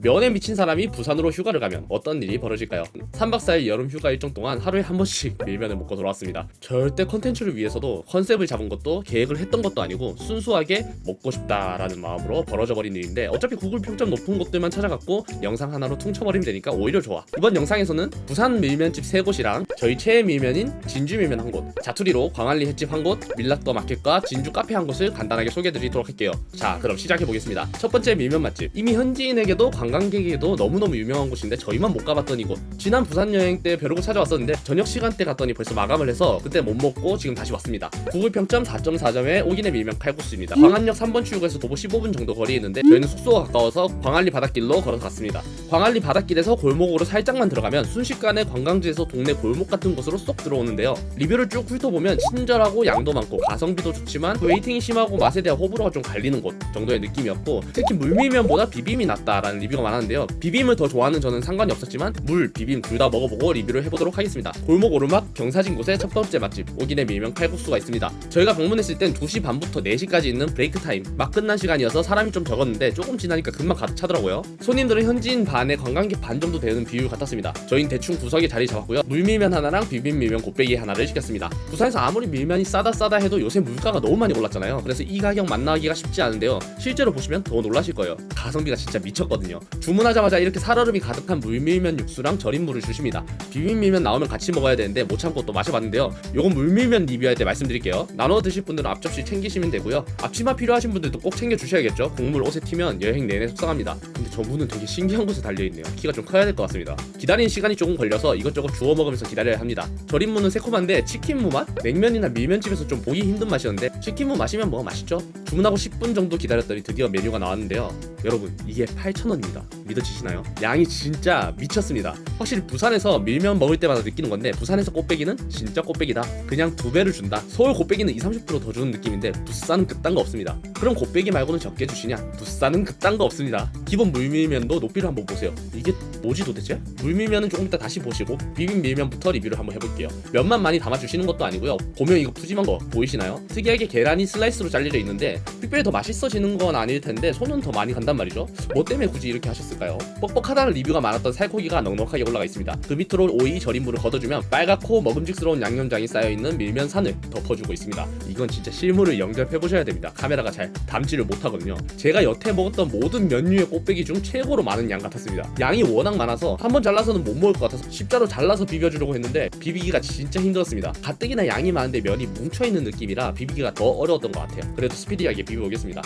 면에 미친 사람이 부산으로 휴가를 가면 어떤 일이 벌어질까요? 3박 4일 여름 휴가 일정 동안 하루에 한 번씩 밀면을 먹고 돌아왔습니다. 절대 컨텐츠를 위해서도 컨셉을 잡은 것도 계획을 했던 것도 아니고 순수하게 먹고 싶다라는 마음으로 벌어져버린 일인데 어차피 구글 평점 높은 곳들만 찾아갔고 영상 하나로 퉁쳐버리면 되니까 오히려 좋아. 이번 영상에서는 부산 밀면집 3곳이랑 저희 최애 밀면인 진주 밀면 한 곳, 자투리로 광안리 횟집 한 곳, 밀락더 마켓과 진주 카페 한 곳을 간단하게 소개해드리도록 할게요. 자, 그럼 시작해보겠습니다. 첫 번째 밀면 맛집, 이미 현지인에게도 관광객에게도 너무너무 유명한 곳인데 저희만 못 가봤던 이곳. 지난 부산 여행 때 벼르고 찾아왔었는데 저녁 시간대 갔더니 벌써 마감을 해서 그때 못 먹고 지금 다시 왔습니다. 구글 평점 4.4점의 오기내 밀면 칼국수입니다. 광안역 3번 출구에서 도보 15분 정도 거리에 있는데 저희는 숙소가 가까워서 광안리 바닷길로 걸어서 갔습니다. 광안리 바닷길에서 골목으로 살짝만 들어가면 순식간에 관광지에서 동네 골목 같은 곳으로 쏙 들어오는데요. 리뷰를 쭉 훑어보면 친절하고 양도 많고 가성비도 좋지만 웨이팅이 심하고 맛에 대한 호불호가 좀 갈리는 곳 정도의 느낌이었고, 특히 물밀면보다 비빔이 낫다라는 리뷰가 많았는데요. 비빔을 더 좋아하는 저는 상관이 없었지만 물, 비빔 둘 다 먹어보고 리뷰를 해보도록 하겠습니다. 골목 오르막 경사진 곳에 첫 번째 맛집 오기내 밀면 칼국수가 있습니다. 저희가 방문했을 땐 2시 반부터 4시까지 있는 브레이크 타임, 막 끝난 시간이어서 사람이 좀 적었는데 조금 지나니까 금방 가득 차더라고요. 손님들은 현지인 반에 관광객 반 정도 되는 비율 같았습니다. 저희는 대충 구석에 자리 잡았고요. 물밀면 하나랑 비빔밀면 곱빼기 하나를 시켰습니다. 부산에서 아무리 밀면이 싸다 해도 요새 물가가 너무 많이 올랐잖아요. 그래서 이 가격 만나기가 쉽지 않은데요. 실제로 보시면 더 놀라실 거예요. 가성비가 진짜 미쳤거든요. 주문하자마자 이렇게 살얼음이 가득한 물밀면 육수랑 절인 물을 주십니다. 비빔밀면 나오면 같이 먹어야 되는데 못 참고 또 마셔봤는데요. 요건 물밀면 리뷰할 때 말씀드릴게요. 나눠 드실 분들은 앞접시 챙기시면 되고요. 앞치마 필요하신 분들도 꼭 챙겨 주셔야겠죠. 국물 옷에 튀면 여행 내내 속상합니다. 근데 저 문은 되게 신기한 곳에 달려있네요. 키가 좀 커야 될 것 같습니다. 기다리는 시간이 조금 걸려서 이것저것 주워 먹으면서 기다려야 합니다. 절인 무는 새콤한데 치킨무 맛? 냉면이나 밀면집에서 좀 보기 힘든 맛이었는데 치킨무 마시면 뭐 맛있죠? 주문하고 10분 정도 기다렸더니 드디어 메뉴가 나왔는데요. 여러분, 이게 8,000원입니다. 믿어지시나요? 양이 진짜 미쳤습니다. 확실히 부산에서 밀면 먹을 때마다 느끼는 건데 부산에서 꽃배기는 진짜 꽃배기다. 그냥 2배를 준다. 서울 꽃배기는 20-30% 더 주는 느낌인데 부산은 그딴 거 없습니다. 그럼 꽃배기 말고는 적게 주시냐? 부산은 그딴 거 없습니다. 기본 물밀면도 높이를 한번 보세요. 이게 뭐지 도대체? 물밀면은 조금 이따 다시 보시고 비빔밀면부터 리뷰를 한번 해볼게요. 면만 많이 담아주시는 것도 아니고요. 보면 이거 푸짐한 거 보이시나요? 특이하게 계란이 슬라이스로 잘려져 있는데 특별히 더 맛있어지는 건 아닐 텐데 손은 더 많이 간단 말이죠. 뭐 때문에 굳이 이렇게 하셨을까요? 뻑뻑하다는 리뷰가 많았던 살코기가 넉넉하게 올라가 있습니다. 그 밑으로 오이 절인 물을 걷어주면 빨갛고 먹음직스러운 양념장이 쌓여있는 밀면 산을 덮어주고 있습니다. 이건 진짜 실물을 영접해보셔야 됩니다. 카메라가 잘 담지를 못하거든요. 제가 여태 먹었던 모든 면류의 꽃배기 중 최고로 많은 양 같았습니다. 양이 워낙 많아서 한번 잘라서는 못 먹을 것 같아서 십자로 잘라서 비벼주려고 했는데 비비기가 진짜 힘들었습니다. 가뜩이나 양이 많은데 면이 뭉쳐있는 느낌이라 비비기가 더 어려웠던 것 같아요. 그래도 스피디하게 비벼보겠습니다.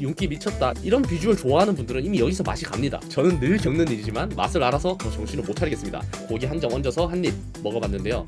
윤기 미쳤다. 이런 비주얼 좋아하는 분들은 이미 여기서 맛이 갑니다. 저는 늘 겪는 일이지만 맛을 알아서 더 정신을 못 차리겠습니다. 고기 한 점 얹어서 한 입 먹어봤는데요.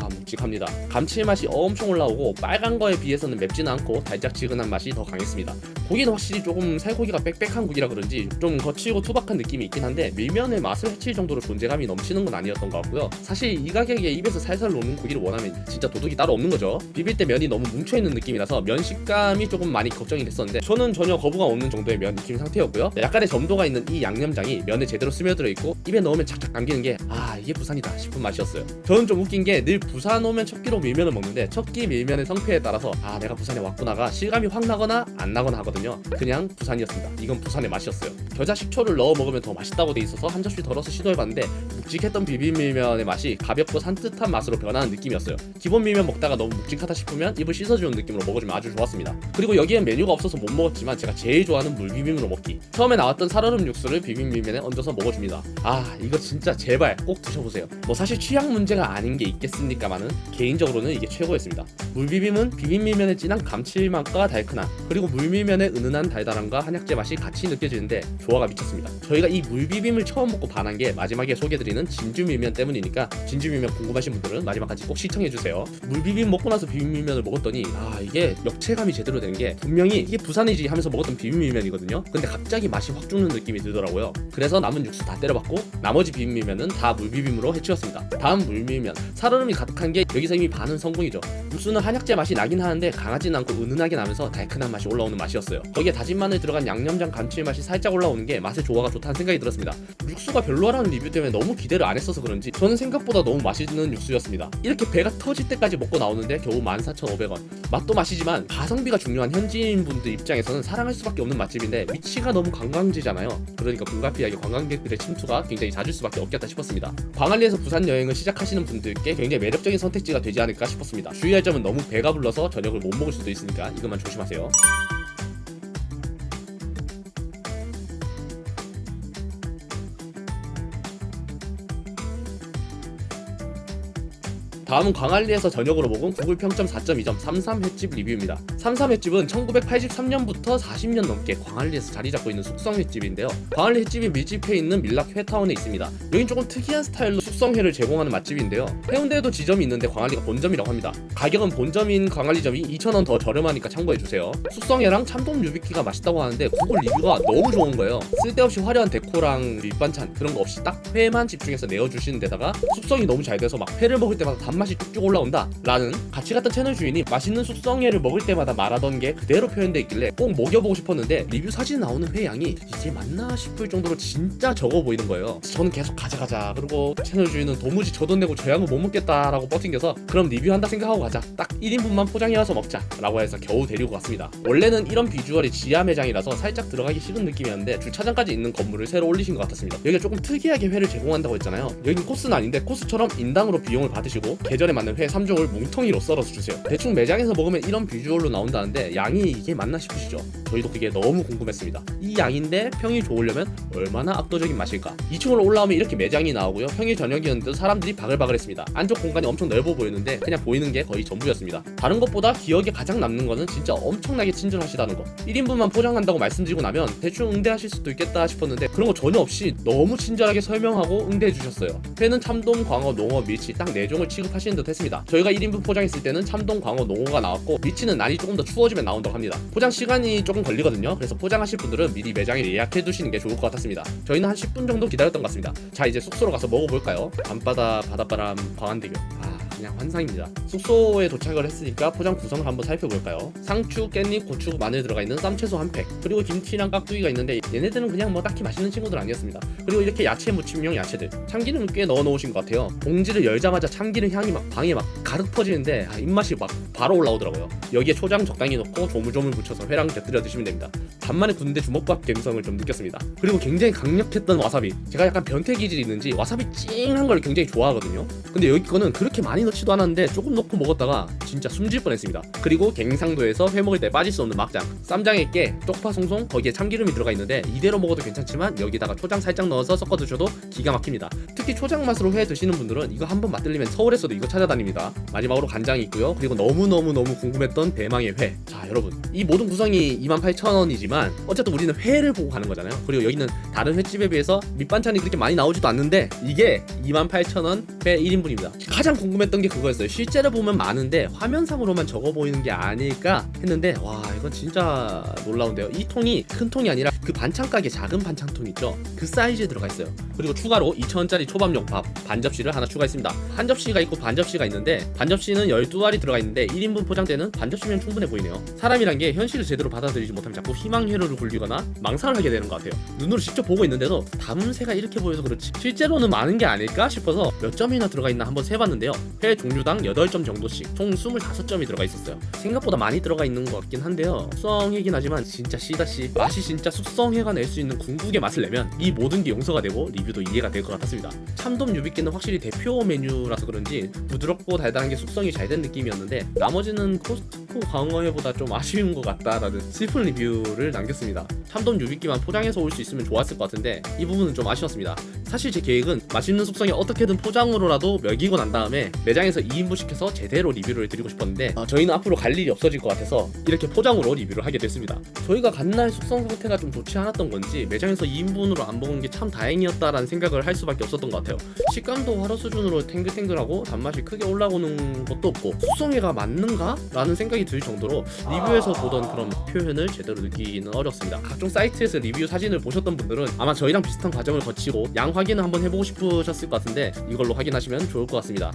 묵직합니다. 감칠맛이 엄청 올라오고 빨간 거에 비해서는 맵지는 않고 달짝지근한 맛이 더 강했습니다. 고기는 확실히 조금 살코기가 빽빽한 고기라 그런지 좀 거칠고 투박한 느낌이 있긴 한데 밀면의 맛을 해칠 정도로 존재감이 넘치는 건 아니었던 것 같고요. 사실 이 가격에 입에서 살살 녹는 고기를 원하면 진짜 도둑이 따로 없는 거죠. 비빌 때 면이 너무 뭉쳐있는 느낌이라서 면 식감이 조금 많이 걱정이 됐었는데 저는 전혀 거부감 없는 정도의 면 익힘 상태였고요. 약간의 점도가 있는 이 양념장이 면에 제대로 스며들어 있고 입에 넣으면 착착 감기는 게 이게 부산이다 싶은 맛이었어요. 저는 좀 웃긴 게 늘 부산 오면 첫 끼로 밀면을 먹는데 첫 끼 밀면의 성패에 따라서 내가 부산에 왔구나가 실감이 확 나거나 안 나거나 하거든요. 그냥 부산이었습니다. 이건 부산의 맛이었어요. 겨자 식초를 넣어 먹으면 더 맛있다고 돼 있어서 한 접시 덜어서 시도해봤는데 묵직했던 비빔밀면의 맛이 가볍고 산뜻한 맛으로 변하는 느낌이었어요. 기본 밀면 먹다가 너무 묵직하다 싶으면 입을 씻어주는 느낌으로 먹어주면 아주 좋았습니다. 그리고 여기엔 메뉴가 없어서 못 먹었지만 제가 제일 좋아하는 물비빔으로 먹기. 처음에 나왔던 살얼음 육수를 비빔밀면에 얹어서 먹어줍니다. 이거 진짜 제발 꼭 드셔보세요. 뭐 사실 취향 문제가 아닌 게 있겠습니까만은 개인적으로는 이게 최고였습니다. 물비빔은 비빔밀면의 진한 감칠맛과 달큰함, 그리고 물밀면의 은은한 달달함과 한약재 맛이 같이 느껴지는데 조화가 미쳤습니다. 저희가 이 물비빔을 처음 먹고 반한 게 마지막에 소개드리는 진주밀면 때문이니까 진주밀면 궁금하신 분들은 마지막까지 꼭 시청해주세요. 물비빔 먹고 나서 비빔밀면을 먹었더니 이게 역체감이 제대로 된 게 분명히 이게 부산이지 하면서 먹었던 비빔밀면이거든요. 근데 갑자기 맛이 확 죽는 느낌이 들더라고요. 그래서 남은 육수 다 때려봤고 나머지 비빔밀면은 다 물비빔으로 해치웠습니다. 다음 물밀면, 살얼음이 가득한 게 여기서 이미 반은 성공이죠. 육수는 한약재 맛이 나긴 하는데 강하지는 않고 은은하게 나면서 달큰한 맛이 올라오는 맛이었어요. 거기에 다진 마늘 들어간 양념장 감칠맛이 살짝 올라오는 게 맛의 조화가 좋다는 생각이 들었습니다. 육수가 별로라는 리뷰 때문에 너무 기대를 안 했어서 그런지 저는 생각보다 너무 맛있는 육수였습니다. 이렇게 배가 터질 때까지 먹고 나오는데 겨우 14,500원. 맛도 맛이지만 가성비가 중요한 현지인분들 입장에서는 사랑할 수밖에 없는 맛집인데 위치가 너무 관광지잖아요. 그러니까 불가피하게 관광객들의 침투가 굉장히 잦을 수밖에 없겠다 싶었습니다. 광안리에서 부산 여행을 시작하시는 분들께 굉장히 매력적인 선택지가 되지 않을까 싶었습니다. 주의할 점은 너무 배가 불러서 저녁을 못 먹을 수도 있으니까 이것만 조심하세요. 다음은 광안리에서 저녁으로 먹은 구글 평점 4.2점 삼삼횟집 리뷰입니다. 삼삼횟집은 1983년부터 40년 넘게 광안리에서 자리 잡고 있는 숙성횟집인데요. 광안리 횟집이 밀집해 있는 밀락 회타운에 있습니다. 여긴 조금 특이한 스타일로 숙성회를 제공하는 맛집인데요. 해운대에도 지점이 있는데 광안리가 본점이라고 합니다. 가격은 본점인 광안리점이 2,000원 더 저렴하니까 참고해주세요. 숙성회랑 참돔 유비끼가 맛있다고 하는데 구글 리뷰가 너무 좋은 거예요. 쓸데없이 화려한 데코랑 밑반찬 그런 거 없이 딱 회만 집중해서 내어주시는 데다가 숙성이 너무 잘 돼서 막 회를 먹을 때마다 단맛이 쭉쭉 올라온다 라는 같이 갔던 채널 주인이 맛있는 숙성회를 먹을 때마다 말하던 게 그대로 표현되어 있길래 꼭 먹여보고 싶었는데 리뷰 사진에 나오는 회 양이 이게 맞나 싶을 정도로 진짜 적어 보이는 거예요. 저는 계속 가자 그리고 채널 주인은 도무지 저 돈 내고 저 양은 못 먹겠다라고 버팅겨서 그럼 리뷰한다 생각하고 가자, 딱 1인분만 포장해와서 먹자 라고 해서 겨우 데리고 갔습니다. 원래는 이런 비주얼이 지하 매장이라서 살짝 들어가기 싫은 느낌이었는데 주차장까지 있는 건물을 새로 올리신 것 같았습니다. 여기가 조금 특이하게 회를 제공한다고 했잖아요. 여긴 코스는 아닌데 코스처럼 인당으로 비용을 받으시고 계절에 맞는 회 3종을 뭉텅이로 썰어서 주세요. 대충 매장에서 먹으면 이런 비주얼로 나온다는데 양이 이게 맞나 싶으시죠? 저희도 그게 너무 궁금했습니다. 이 양인데 평이 좋으려면 얼마나 압도적인 맛일까? 2층으로 올라오면 이렇게 매장이 나오고요. 평일 저녁이었는데도 사람들이 바글바글했습니다. 안쪽 공간이 엄청 넓어 보이는데 그냥 보이는 게 거의 전부였습니다. 다른 것보다 기억에 가장 남는 거는 진짜 엄청나게 친절하시다는 거. 1인분만 포장한다고 말씀드리고 나면 대충 응대하실 수도 있겠다 싶었는데 그런 거 전혀 없이 너무 친절하게 설명하고 응대해 주셨어요. 회는 참돔, 광어, 농어, 밀치 딱 4종을 취급하시는 듯 했습니다. 저희가 1인분 포장했을 때는 참돔, 광어, 농어가 나왔고 밀치는 날이 조금 더 추워지면 나온다고 합니다. 포장 시간이 조금 걸리거든요. 그래서 포장하실 분들은 미리 매장에 예약해 두시는 게 좋을 것 같았습니다. 저희는 한 10분 정도 기다렸던 것 같습니다. 자, 이제 숙소로 가서 먹어볼까요? 밤바다, 바닷바람, 광안대교. 그냥 환상입니다. 숙소에 도착을 했으니까 포장 구성을 한번 살펴볼까요? 상추, 깻잎, 고추, 마늘 들어가 있는 쌈채소 한 팩, 그리고 김치랑 깍두기가 있는데 얘네들은 그냥 뭐 딱히 맛있는 친구들 아니었습니다. 그리고 이렇게 야채 무침용 야채들, 참기름 꽤 넣어 놓으신 것 같아요. 봉지를 열자마자 참기름 향이 막 방에 막 가득 퍼지는데 입맛이 막 바로 올라오더라고요. 여기에 초장 적당히 넣고 조물조물 묻혀서 회랑 곁들여 드시면 됩니다. 간만에 군대 주먹밥 감성을 좀 느꼈습니다. 그리고 굉장히 강력했던 와사비, 제가 약간 변태 기질이 있는지 와사비 찡한 걸 굉장히 좋아하거든요. 근데 여기 거는 그렇게 많이 넣지도 않았는데 조금 넣고 먹었다가 진짜 숨질 뻔했습니다. 그리고 갱상도에서 회 먹을 때 빠질 수 없는 막장, 쌈장에 깨, 쪽파 송송, 거기에 참기름이 들어가 있는데 이대로 먹어도 괜찮지만 여기다가 초장 살짝 넣어서 섞어 드셔도 기가 막힙니다. 특히 초장 맛으로 회 드시는 분들은 이거 한번 맛들리면 서울에서도 이거 찾아다닙니다. 마지막으로 간장이 있고요. 그리고 너무 궁금했던 대망의 회. 자, 여러분, 이 모든 구성이 28,000원이지만 어쨌든 우리는 회를 보고 가는 거잖아요. 그리고 여기는 다른 횟집에 비해서 밑반찬이 그렇게 많이 나오지도 않는데 이게 28,000원 회 1인분입니다. 가장 궁금했던 게 그거였어요. 실제로 보면 많은데 화면상으로만 적어 보이는 게 아닐까 했는데 와, 이건 진짜 놀라운데요. 이 통이 큰 통이 아니라 그 반찬 가게 작은 반찬통 있죠? 그 사이즈에 들어가 있어요. 그리고 추가로 2,000원짜리 초밥용 밥 반 접시를 하나 추가했습니다. 한 접시가 있고 반 접시가 있는데 반 접시는 12알이 들어가 있는데 1인분 포장대는 반 접시면 충분해 보이네요. 사람이란 게 현실을 제대로 받아들이지 못하면 자꾸 희망회로를 굴리거나 망상을 하게 되는 것 같아요. 눈으로 직접 보고 있는데도 담음새가 이렇게 보여서 그렇지 실제로는 많은 게 아닐까 싶어서 몇 점이나 들어가 있나 한번 세봤는데요. 회 종류당 8점 정도씩 총 25점이 들어가 있었어요. 생각보다 많이 들어가 있는 것 같긴 한데요. 숙성회긴 하지만 진짜 씨다씨 맛이 진짜 숙성회가 낼 수 있는 궁극의 맛을 내면 이 모든 게 용서가 되고 리뷰도 이해가 될 것 같았습니다. 참돔 유비끼는 확실히 대표 메뉴라서 그런지 부드럽고 달달한 게 숙성이 잘 된 느낌이었는데 나머지는 코스트코 광어회보다 좀 아쉬운 것 같다라는 슬픈 리뷰를 남겼습니다. 참돔 유비끼만 포장해서 올 수 있으면 좋았을 것 같은데 이 부분은 좀 아쉬웠습니다. 사실 제 계획은 맛있는 숙성에 어떻게든 포장으로라도 먹이고 난 다음에 매장에서 2인분 시켜서 제대로 리뷰를 드리고 싶었는데 저희는 앞으로 갈 일이 없어질 것 같아서 이렇게 포장으로 리뷰를 하게 됐습니다. 저희가 간날 숙성 상태가 좀 좋지 않았던 건지 매장에서 2인분으로 안 먹은 게 참 다행이었다라는 생각을 할 수밖에 없었던 것 같아요. 식감도 화로 수준으로 탱글탱글하고 단맛이 크게 올라오는 것도 없고 숙성회가 맞는가? 라는 생각이 들 정도로 리뷰에서 보던 그런 표현을 제대로 느끼기는 어렵습니다. 각종 사이트에서 리뷰 사진을 보셨던 분들은 아마 저희랑 비슷한 과정을 거치고 양 확인을 한번 해보고 싶으셨을 것 같은데 이걸로 확인하시면 좋을 것 같습니다.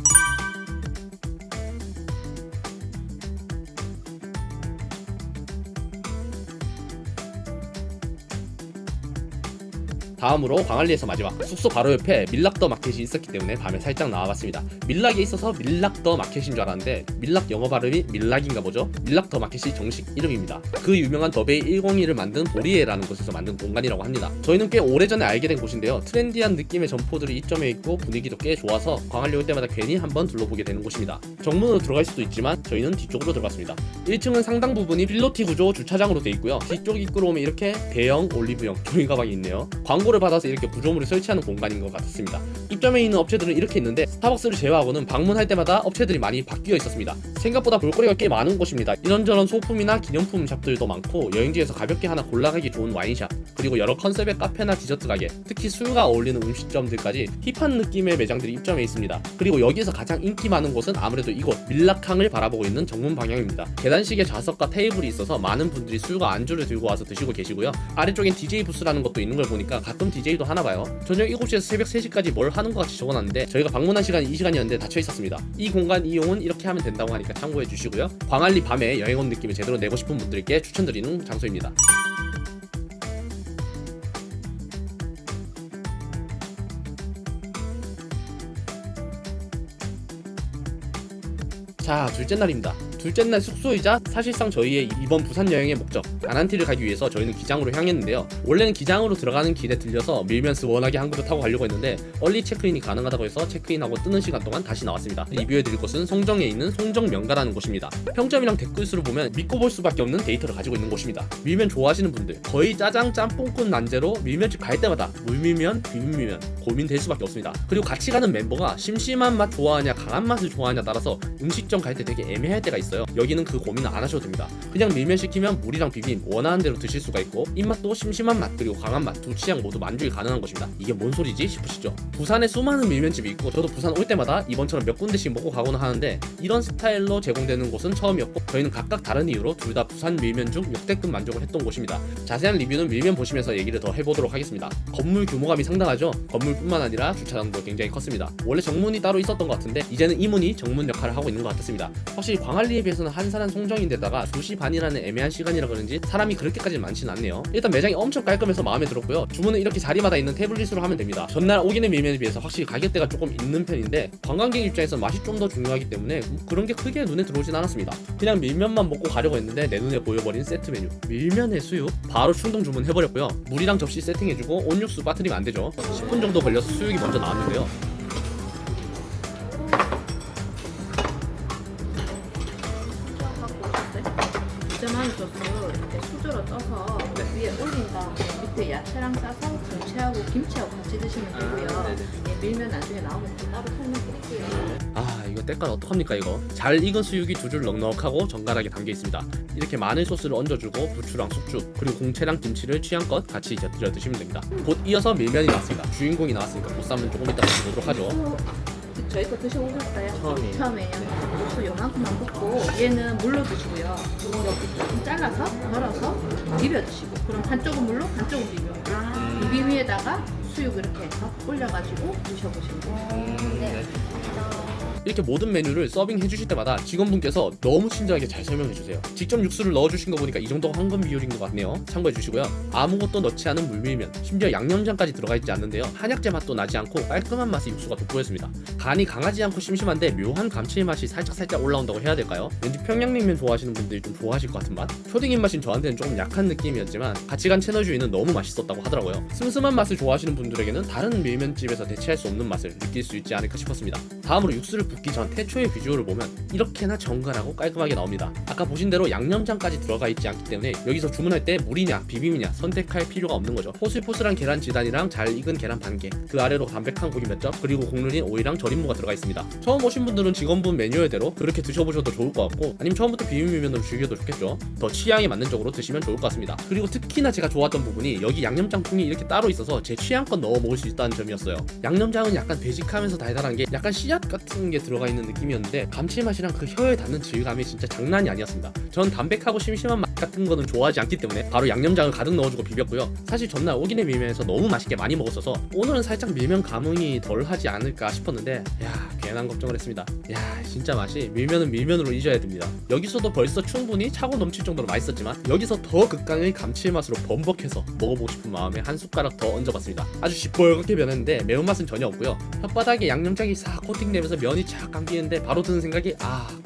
다음으로 광안리에서 마지막, 숙소 바로 옆에 밀락더 마켓이 있었기 때문에 밤에 살짝 나와봤습니다. 밀락에 있어서 밀락더 마켓인 줄 알았는데 밀락 영어 발음이 밀락인가 보죠. 밀락더 마켓이 정식 이름입니다. 그 유명한 더베이 101을 만든 보리에라는 곳에서 만든 공간이라고 합니다. 저희는 꽤 오래전에 알게 된 곳인데요. 트렌디한 느낌의 점포들이 이점에 있고 분위기도 꽤 좋아서 광안리 올 때마다 괜히 한번 둘러보게 되는 곳입니다. 정문으로 들어갈 수도 있지만 저희는 뒤쪽으로 들어갔습니다. 1층은 상당 부분이 필로티 구조 주차장으로 되어 있고요. 뒤쪽 입구로 오면 이렇게 대형 올리브영 종이 가방이 있네요. 광고를 받아서 이렇게 구조물을 설치하는 공간인 것 같습니다. 입점에 있는 업체들은 이렇게 있는데 스타벅스를 제외하고는 방문할 때마다 업체들이 많이 바뀌어 있었습니다. 생각보다 볼거리가 꽤 많은 곳입니다. 이런저런 소품이나 기념품 샵들도 많고 여행지에서 가볍게 하나 골라가기 좋은 와인샵, 그리고 여러 컨셉의 카페나 디저트 가게, 특히 술과 어울리는 음식점들까지 힙한 느낌의 매장들이 입점해 있습니다. 그리고 여기에서 가장 인기 많은 곳은 아무래도 이곳 밀락항을 바라보고 있는 정문 방향입니다. 계단식의 좌석과 테이블이 있어서 많은 분들이 술과 안주를 들고 와서 드시고 계시고요. 아래쪽엔 DJ 부스라는 것도 있는 걸 보니까 가끔 DJ도 하나 봐요. 저녁 7시에서 새벽 3시까지 뭘 하는 것 같이 적어놨는데 저희가 방문한 시간이 이 시간이었는데 닫혀 있었습니다. 이 공간 이용은 이렇게 하면 된다고 하니까 참고해 주시고요. 광안리 밤에 여행 온 느낌을 제대로 내고 싶은 분들께 추천드리는 장소입니다. 자, 둘째 날입니다. 둘째 날 숙소이자 사실상 저희의 이번 부산 여행의 목적, 다난티를 가기 위해서 저희는 기장으로 향했는데요. 원래는 기장으로 들어가는 길에 들려서 밀면스 워낙에 항구를 타고 가려고 했는데 얼리 체크인이 가능하다고 해서 체크인하고 뜨는 시간 동안 다시 나왔습니다. 리뷰해드릴 곳은 송정에 있는 송정명가라는 곳입니다. 평점이랑 댓글 수를 보면 믿고 볼 수밖에 없는 데이터를 가지고 있는 곳입니다. 밀면 좋아하시는 분들, 거의 짜장 짬뽕꾼 난제로 밀면집 갈 때마다 물밀면, 비빔밀면 고민될 수밖에 없습니다. 그리고 같이 가는 멤버가 심심한 맛 좋아하냐 강한 맛을 좋아하냐 따라서 음식점 갈 때 되게 애매할 때가 있어요. 여기는 그 고민을 안 하셔도 됩니다. 그냥 밀면 시키면 물이랑 비빔 원하는 대로 드실 수가 있고 입맛도 심심한 맛 그리고 강한 맛 두 취향 모두 만족이 가능한 것입니다. 이게 뭔 소리지 싶으시죠? 부산에 수많은 밀면집이 있고 저도 부산 올 때마다 이번처럼 몇 군데씩 먹고 가고는 하는데 이런 스타일로 제공되는 곳은 처음이었고 저희는 각각 다른 이유로 둘 다 부산 밀면 중 역대급 만족을 했던 곳입니다. 자세한 리뷰는 밀면 보시면서 얘기를 더 해보도록 하겠습니다. 건물 규모감이 상당하죠? 건물뿐만 아니라 주차장도 굉장히 컸습니다. 원래 정문이 따로 있었던 것 같은데 이제는 이 문이 정문 역할을 하고 있는 것 같았습니다. 확실히 광안리에 비해서는 한산한 송정인데다가 2시 반이라는 애매한 시간이라 그런지 사람이 그렇게까지 많지는 않네요. 일단 매장이 엄청 깔끔해서 마음에 들었고요. 주문은 이렇게 자리마다 있는 태블릿으로 하면 됩니다. 전날 오기는 밀면에 비해서 확실히 가격대가 조금 있는 편인데 관광객 입장에서 맛이 좀 더 중요하기 때문에 그런 게 크게 눈에 들어오진 않았습니다. 그냥 밀면만 먹고 가려고 했는데 내 눈에 보여버린 세트 메뉴 밀면의 수육 바로 충동 주문해버렸고요. 물이랑 접시 세팅해주고 온육수 빠뜨리면 안되죠. 10분 정도 걸려서 수육이 먼저 나왔는데요. 부자마늘 소스를 이렇게 수저로 떠서 위에 올린 다음에 밑에 야채랑 싸서 전체하고 김치하고 같이 드시면 되고요. 밀면 나중에 나오면 따로 설명드릴게요. 아, 이거 때깔 어떡합니까 이거. 잘 익은 수육이 두 줄 넉넉하고 정갈하게 담겨 있습니다. 이렇게 마늘 소스를 얹어주고 부추랑 숙주 그리고 공채랑 김치를 취향껏 같이 곁들여 드시면 됩니다. 곧 이어서 밀면이 나왔습니다. 주인공이 나왔으니까 보쌈은 조금 이따 보도록 하죠. 저희 거 드셔보셨어요? 처음이에요. 처음에요. 육수 요만큼만 붓고 얘는 물로 드시고요. 이렇게 조금 잘라서 덜어서 비벼 드시고 그럼 한쪽은 물로 한쪽은 비벼. 비빔 위에다가 수육 이렇게 해서 올려가지고 드셔보시면 돼요. 네. 이렇게 모든 메뉴를 서빙 해주실 때마다 직원분께서 너무 친절하게 잘 설명해주세요. 직접 육수를 넣어주신 거 보니까 이 정도가 황금 비율인 것 같네요. 참고해주시고요. 아무것도 넣지 않은 물밀면, 심지어 양념장까지 들어가 있지 않는데요. 한약재 맛도 나지 않고 깔끔한 맛의 육수가 돋보였습니다. 간이 강하지 않고 심심한데 묘한 감칠맛이 살짝 올라온다고 해야 될까요? 왠지 평양냉면 좋아하시는 분들이 좀 좋아하실 것 같은 맛? 초딩 입맛인 저한테는 조금 약한 느낌이었지만 같이 간 채널 주인은 너무 맛있었다고 하더라고요. 슴슴한 맛을 좋아하시는 분들에게는 다른 밀면집에서 대체할 수 없는 맛을 느낄 수 있지 않을까 싶었습니다. 다음으로 육수를 붓기 전 태초의 비주얼을 보면 이렇게나 정갈하고 깔끔하게 나옵니다. 아까 보신 대로 양념장까지 들어가 있지 않기 때문에 여기서 주문할 때 물이냐 비빔이냐 선택할 필요가 없는 거죠. 포슬포슬한 계란 지단이랑 잘 익은 계란 반개, 그 아래로 담백한 고기 몇 점, 그리고 국룰인 오이랑 절임무가 들어가 있습니다. 처음 오신 분들은 직원분 매뉴얼대로 그렇게 드셔보셔도 좋을 것 같고 아니면 처음부터 비빔밀면으로 즐겨도 좋겠죠. 더 취향에 맞는 쪽으로 드시면 좋을 것 같습니다. 그리고 특히나 제가 좋았던 부분이 여기 양념장통이 이렇게 따로 있어서 제 취향껏 넣어 먹을 수 있다는 점이었어요. 양념장은 약간 베직하면서 달달한 게 약간 씨앗 같은 게 들어가 있는 느낌이었는데 감칠맛이랑 그 혀에 닿는 질감이 진짜 장난이 아니었습니다. 전 담백하고 심심한 맛 같은 거는 좋아하지 않기 때문에 바로 양념장을 가득 넣어주고 비볐고요. 사실 전날 오기네 밀면에서 너무 맛있게 많이 먹었어서 오늘은 살짝 밀면 감흥이 덜 하지 않을까 싶었는데 야, 괜한 걱정을 했습니다. 야, 진짜 맛이 밀면은 밀면으로 잊어야 됩니다. 여기서도 벌써 충분히 차고 넘칠 정도로 맛있었지만 여기서 더 극강의 감칠맛으로 범벅해서 먹어보고 싶은 마음에 한 숟가락 더 얹어봤습니다. 아주 시뻘겋게 변했는데 매운맛은 전혀 없고요. 혓바닥에 양념장이 싹 코팅되면서 면이 쫙 감기는데 바로 드는 생각이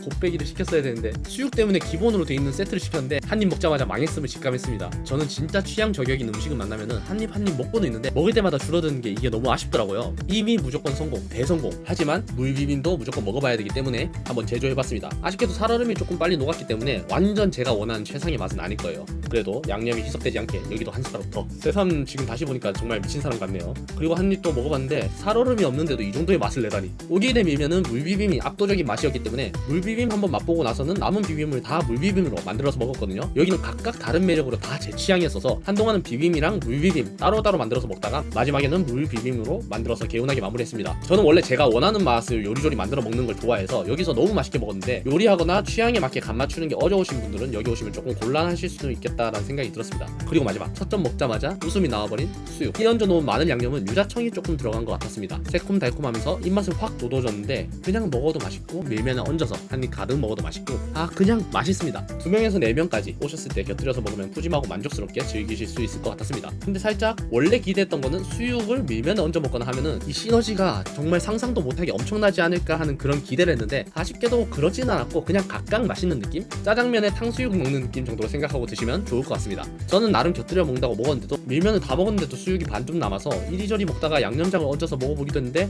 곱빼기를 시켰어야 되는데 수육 때문에 기본으로 돼 있는 세트를 시켰는데 한 입 먹자마자 망했음을 직감했습니다. 저는 진짜 취향 저격인 음식을 만나면은 한 입 먹고는 있는데 먹을 때마다 줄어드는 게 이게 너무 아쉽더라고요. 이미 무조건 성공, 대성공. 하지만 물비빔도 무조건 먹어봐야 되기 때문에 한번 제조해봤습니다. 아쉽게도 살얼음이 조금 빨리 녹았기 때문에 완전 제가 원하는 최상의 맛은 아닐 거예요. 그래도 양념이 희석되지 않게 여기도 한 숟가락 더. 새삼 지금 다시 보니까 정말 미친 사람 같네요. 그리고 한 입 또 먹어봤는데 살얼음이 없는데도 이 정도의 맛을 내다니. 오기내 밀면은 물비빔이 압도적인 맛이었기 때문에 물비빔 한번 맛보고 나서는 남은 비빔을 다 물비빔으로 만들어서 먹었거든요. 여기는 각각 다른 매력으로 다 제 취향이었어서 한동안은 비빔이랑 물비빔 따로따로 만들어서 먹다가 마지막에는 물비빔으로 만들어서 개운하게 마무리했습니다. 저는 원래 제가 원하는 맛을 요리조리 만들어 먹는 걸 좋아해서 여기서 너무 맛있게 먹었는데 요리하거나 취향에 맞게 간 맞추는 게 어려우신 분들은 여기 오시면 조금 곤란하실 수도 있겠다라는 생각이 들었습니다. 그리고 마지막 첫 점 먹자마자 웃음이 나와버린 수육. 끼얹어 놓은 마늘 양념은 유자청이 조금 들어간 것 같았습니다. 새콤달콤하면서 입맛을 확 돋워줬는데 그냥 먹어도 맛있고 밀면에 얹어서 한 입 가득 먹어도 맛있고 그냥 맛있습니다. 2명에서 4명까지 오셨을 때 곁들여서 먹으면 푸짐하고 만족스럽게 즐기실 수 있을 것 같았습니다. 근데 살짝 원래 기대했던 거는 수육을 밀면에 얹어 먹거나 하면은 이 시너지가 정말 상상도 못하게 엄청나지 않을까 하는 그런 기대를 했는데 아쉽게도 그러진 않았고 그냥 각각 맛있는 느낌? 짜장면에 탕수육 먹는 느낌 정도로 생각하고 드시면 좋을 것 같습니다. 저는 나름 곁들여 먹는다고 먹었는데도 밀면을 다 먹었는데도 수육이 반쯤 남아서 이리저리 먹다가 양념장을 얹어서 먹어보기도 했는데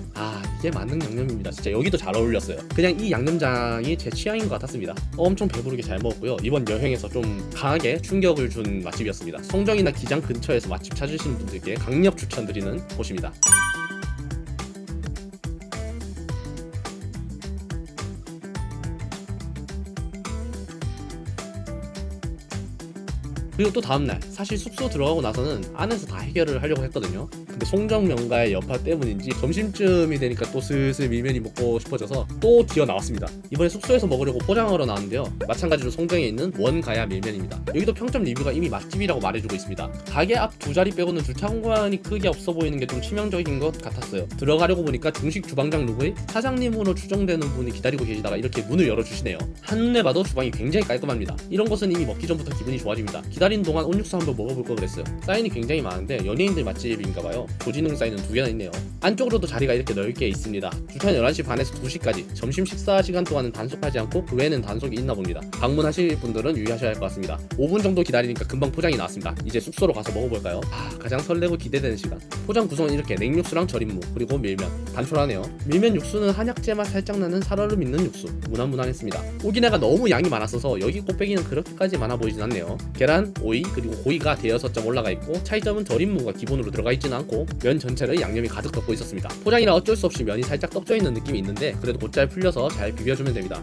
이게 만능 양념입니다. 진짜 여기도 잘 어울렸어요. 그냥 이 양념장이 제 취향인 것 같았습니다. 엄청 배부르게 잘 먹었고요. 이번 여행에서 좀 강하게 충격을 준 맛집이었습니다. 송정이나 기장 근처에서 맛집 찾으시는 분들께 강력 추천드리는 곳입니다. 그리고 또 다음날 사실 숙소 들어가고 나서는 안에서 다 해결을 하려고 했거든요. 근데 송정명가의 여파 때문인지 점심쯤이 되니까 또 슬슬 밀면이 먹고 싶어져서 또 튀어나왔습니다. 이번에 숙소에서 먹으려고 포장하러 나왔는데요. 마찬가지로 송정에 있는 원가야 밀면입니다. 여기도 평점 리뷰가 이미 맛집이라고 말해주고 있습니다. 가게 앞 두 자리 빼고는 주차 공간이 크게 없어 보이는 게 좀 치명적인 것 같았어요. 들어가려고 보니까 중식 주방장 룩의 사장님으로 추정되는 분이 기다리고 계시다가 이렇게 문을 열어주시네요. 한눈에 봐도 주방이 굉장히 깔끔합니다. 이런 곳은 이미 먹기 전부터 기분이 좋아집니다. 기다리는 동안 온육수 한번 먹어볼 걸 그랬어요. 사인이 굉장히 많은데 연예인들 맛집인가봐요. 고지능 사인은 2개나 있네요. 안쪽으로도 자리가 이렇게 넓게 있습니다. 주차는 11시 반에서 2시까지. 점심 식사 시간 동안은 단속하지 않고 그 외에는 단속이 있나 봅니다. 방문하실 분들은 유의하셔야 할 것 같습니다. 5분 정도 기다리니까 금방 포장이 나왔습니다. 이제 숙소로 가서 먹어볼까요? 가장 설레고 기대되는 시간. 포장 구성은 이렇게 냉육수랑 절임무 그리고 밀면. 단촐하네요. 밀면 육수는 한약재 맛 살짝 나는 살얼음 있는 육수. 무난무난했습니다. 오기내가 너무 양이 많았어서 여기 꽃배기는 그렇게까지 많아 보이진 않네요. 계란, 오이 그리고 고기가 대여섯 점 올라가 있고 차이점은 절임무가 기본으로 들어가 있지는 않고 면 전체를 양념이 가득 덮고 있었습니다. 포장이라 어쩔 수 없이 면이 살짝 떡져 있는 느낌이 있는데 그래도 곧잘 풀려서 잘 비벼주면 됩니다.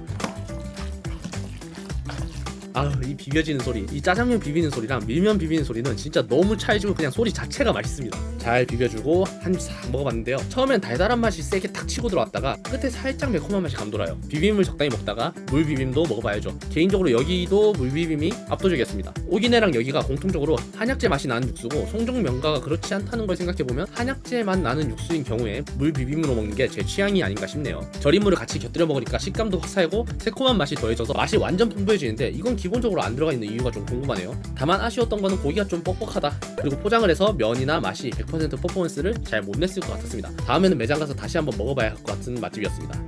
이 비벼지는 소리, 이 짜장면 비비는 소리랑 밀면 비비는 소리는 진짜 너무 찰지고 그냥 소리 자체가 맛있습니다. 잘 비벼주고 한 입 싹 먹어봤는데요. 처음엔 달달한 맛이 세게 탁 치고 들어왔다가 끝에 살짝 매콤한 맛이 감돌아요. 비빔을 적당히 먹다가 물비빔도 먹어봐야죠. 개인적으로 여기도 물비빔이 압도적이었습니다. 오기내랑 여기가 공통적으로 한약재 맛이 나는 육수고 송정명가가 그렇지 않다는 걸 생각해보면 한약재 맛 나는 육수인 경우에 물비빔으로 먹는 게 제 취향이 아닌가 싶네요. 절임물을 같이 곁들여 먹으니까 식감도 확 살고 새콤한 맛이 더해져서 맛이 완전 풍부해지는데 이건 기본적으로 안 들어가 있는 이유가 좀 궁금하네요. 다만 아쉬웠던 거는 고기가 좀 뻑뻑하다. 그리고 포장을 해서 면이나 맛이 100% 퍼포먼스를 잘 못 냈을 것 같았습니다. 다음에는 매장 가서 다시 한번 먹어봐야 할 것 같은 맛집이었습니다.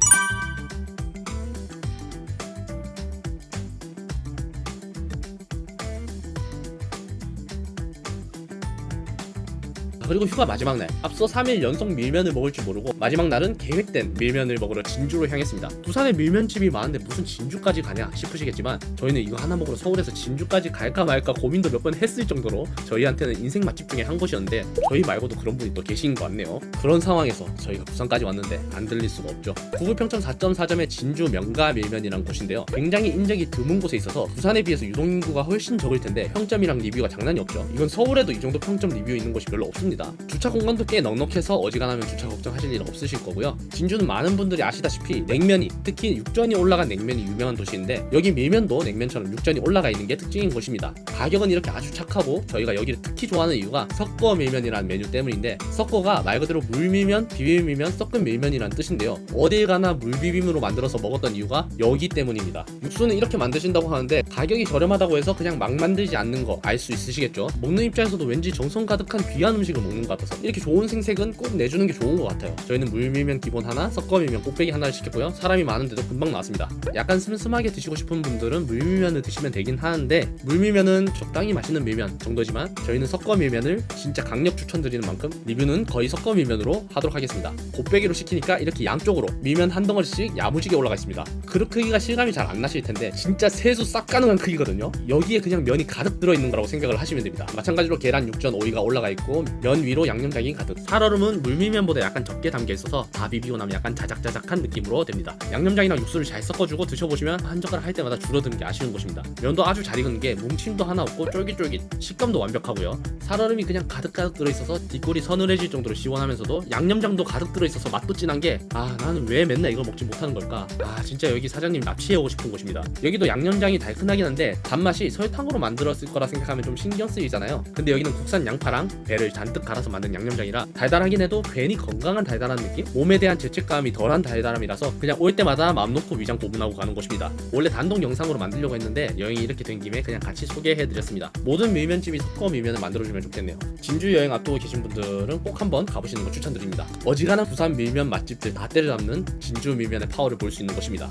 그리고 휴가 마지막 날 앞서 3일 연속 밀면을 먹을 줄 모르고 마지막 날은 계획된 밀면을 먹으러 진주로 향했습니다. 부산에 밀면집이 많은데 무슨 진주까지 가냐 싶으시겠지만 저희는 이거 하나 먹으러 서울에서 진주까지 갈까 말까 고민도 몇 번 했을 정도로 저희한테는 인생 맛집 중에 한 곳이었는데 저희 말고도 그런 분이 또 계신 것 같네요. 그런 상황에서 저희가 부산까지 왔는데 안 들릴 수가 없죠. 구글 평점 4.4점의 진주 명가 밀면이란 곳인데요. 굉장히 인적이 드문 곳에 있어서 부산에 비해서 유동인구가 훨씬 적을 텐데 평점이랑 리뷰가 장난이 없죠. 이건 서울에도 이 정도 평점 리뷰 있는 곳이 별로 없습니다. 있습니다. 주차 공간도 꽤 넉넉해서 어지간하면 주차 걱정하실 일 없으실 거고요. 진주는 많은 분들이 아시다시피 냉면이, 특히 육전이 올라간 냉면이 유명한 도시인데 여기 밀면도 냉면처럼 육전이 올라가 있는 게 특징인 곳입니다. 가격은 이렇게 아주 착하고 저희가 여기를 특히 좋아하는 이유가 섞어 밀면이라는 메뉴 때문인데, 섞어가 말 그대로 물밀면, 비빔밀면, 섞은 밀면이라는 뜻인데요. 어딜 가나 물비빔으로 만들어서 먹었던 이유가 여기 때문입니다. 육수는 이렇게 만드신다고 하는데 가격이 저렴하다고 해서 그냥 막 만들지 않는 거 알 수 있으시겠죠? 먹는 입장에서도 왠지 정성 가득한 귀한 음식을 먹는 것 같아서 이렇게 좋은 생색은 꼭 내주는 게 좋은 것 같아요. 저희는 물밀면 기본 하나, 섞어밀면 꼭배기 하나를 시켰고요. 사람이 많은데도 금방 나왔습니다. 약간 슴슴하게 드시고 싶은 분들은 물밀면을 드시면 되긴 하는데, 물밀면은 적당히 맛있는 밀면 정도지만 저희는 섞어밀면을 진짜 강력 추천드리는 만큼 리뷰는 거의 섞어밀면으로 하도록 하겠습니다. 곱배기로 시키니까 이렇게 양쪽으로 밀면 한 덩어리씩 야무지게 올라가 있습니다. 그릇 크기가 실감이 잘 안 나실 텐데 진짜 세수 싹 가능한 크기거든요. 여기에 그냥 면이 가득 들어있는 거라고 생각을 하시면 됩니다. 마찬가지로 계란, 육전, 오이가 올라가 있고 면 위로 양념장이 가득. 살얼음은 물밀면보다 약간 적게 담겨 있어서 다 비비고 나면 약간 자작자작한 느낌으로 됩니다. 양념장이랑 육수를 잘 섞어주고 드셔보시면 한 젓가락 할 때마다 줄어드는 게 아쉬운 곳입니다. 면도 아주 잘 익은 게 뭉침도 하나 없고 쫄깃쫄깃, 식감도 완벽하고요. 살얼음이 그냥 가득가득 들어있어서 뒷골이 서늘해질 정도로 시원하면서도 양념장도 가득 들어있어서 맛도 진한 게, 나는 왜 맨날 이걸 먹지 못하는 걸까? 진짜 여기 사장님 납치해오고 싶은 곳입니다. 여기도 양념장이 달큰하긴 한데 단맛이 설탕으로 만들었을 거라 생각하면 좀 신경 쓰이잖아요. 근데 여기는 국산 양파랑 배를 잔뜩 갈아서 만든 양념장이라 달달하긴 해도 괜히 건강한 달달한 느낌? 몸에 대한 죄책감이 덜한 달달함이라서 그냥 올 때마다 마음 놓고 위장 고문하고 가는 곳입니다. 원래 단독 영상으로 만들려고 했는데 여행이 이렇게 된 김에 그냥 같이 소개해드렸습니다. 모든 밀면집이 섞어 밀면을 만들어주면 좋겠네요. 진주 여행 앞두고 계신 분들은 꼭 한번 가보시는 거 추천드립니다. 어지간한 부산 밀면 맛집들 다 때려잡는 진주 밀면의 파워를 볼 수 있는 곳입니다.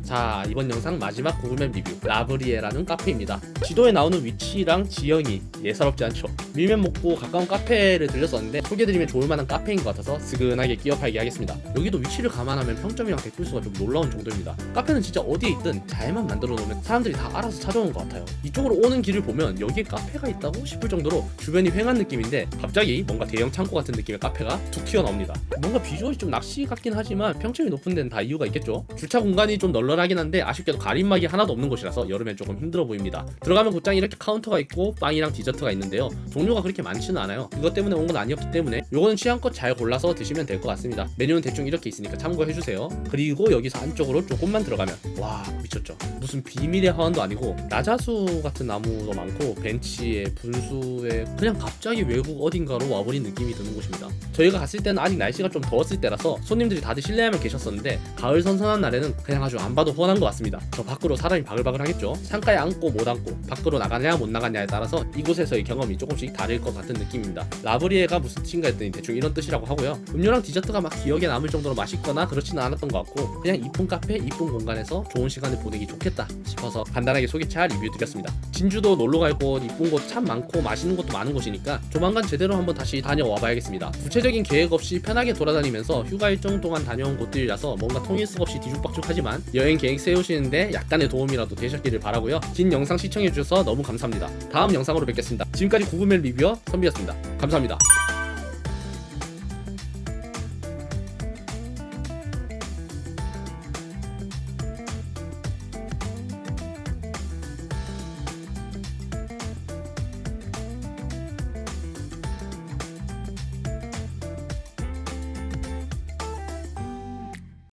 자, 이번 영상 마지막 구글맵 리뷰, 라브리에라는 카페입니다. 지도에 나오는 위치랑 지형이 예사롭지 않죠. 밀면 먹고 가까운 카페를 들렸었는데 소개드리면 좋을 만한 카페인 것 같아서 스근하게 끼어 팔기 하겠습니다. 여기도 위치를 감안하면 평점이랑 댓글수가 좀 놀라운 정도입니다. 카페는 진짜 어디에 있든 잘만 만들어 놓으면 사람들이 다 알아서 찾아오는 것 같아요. 이쪽으로 오는 길을 보면 여기에 카페가 있다고 싶을 정도로 주변이 휑한 느낌인데 갑자기 뭔가 대형 창고 같은 느낌의 카페가 툭 튀어나옵니다. 뭔가 비주얼이 좀 낚시 같긴 하지만 평점이 높은 데는 다 이유가 있겠죠. 주차 공간이 좀 널널하긴 한데 아쉽게도 가림막이 하나도 없는 곳이라서 여름엔 조금 힘들어 보입니다. 들어가면 곧장 이렇게 카운터가 있고 빵이랑 디저트가 있는데요. 종류가 그렇게 많지는 않아요. 그것 때문에 온 건 아니었기 때문에 요거는 취향껏 잘 골라서 드시면 될 것 같습니다. 메뉴는 대충 이렇게 있으니까 참고해주세요. 그리고 여기서 안쪽으로 조금만 들어가면 와, 미쳤죠. 무슨 비밀의 하원도 아니고 나자수 같은 나무도 많고 벤치에 분수에 그냥 갑자기 외국 어딘가로 와버린 느낌이 드는 곳입니다. 저희가 갔을 때는 아직 날씨가 좀 더웠을 때라서 손님들이 다들 실내에만 계셨었는데 가을 선선한 날에는 그냥 아주 안 봐도 훤한 것 같습니다. 저 밖으로 사람이 바글바글 하겠죠. 창가에 앉고 못 앉고 밖으로 나가냐 못 나가냐에 따라서 이곳에서의 경험이 조금씩 다를 것 같은 느낌입니다. 라브리에가 무슨 뜻인가 했더니 대충 이런 뜻이라고 하고요. 음료랑 디저트가 막 기억에 남을 정도로 맛있거나 그렇지는 않았던 것 같고 그냥 이쁜 카페, 이쁜 공간에서 좋은 시간을 보내기 좋겠다 싶어서 간단하게 소개차 리뷰 드렸습니다. 진주도 놀러갈 곳, 이쁜 곳 참 많고 맛있는 곳도 많은 곳이니까 조만간 제대로 한번 다시 다녀와 봐야겠습니다. 구체적인 계획 없이 편하게 돌아다니면서 휴가 일정 동안 다녀온 곳들이라서 뭔가 통일성 없이 뒤죽박죽하지만 여행 계획 세우시는데 약간의 도움이라도 되셨기를 바라고요. 긴 영상 시청해주셔서 너무 감사합니다. 다음 영상으로 뵙겠습니다. 지금까지 구글맵 리뷰어 선비였습니다. 감사합니다.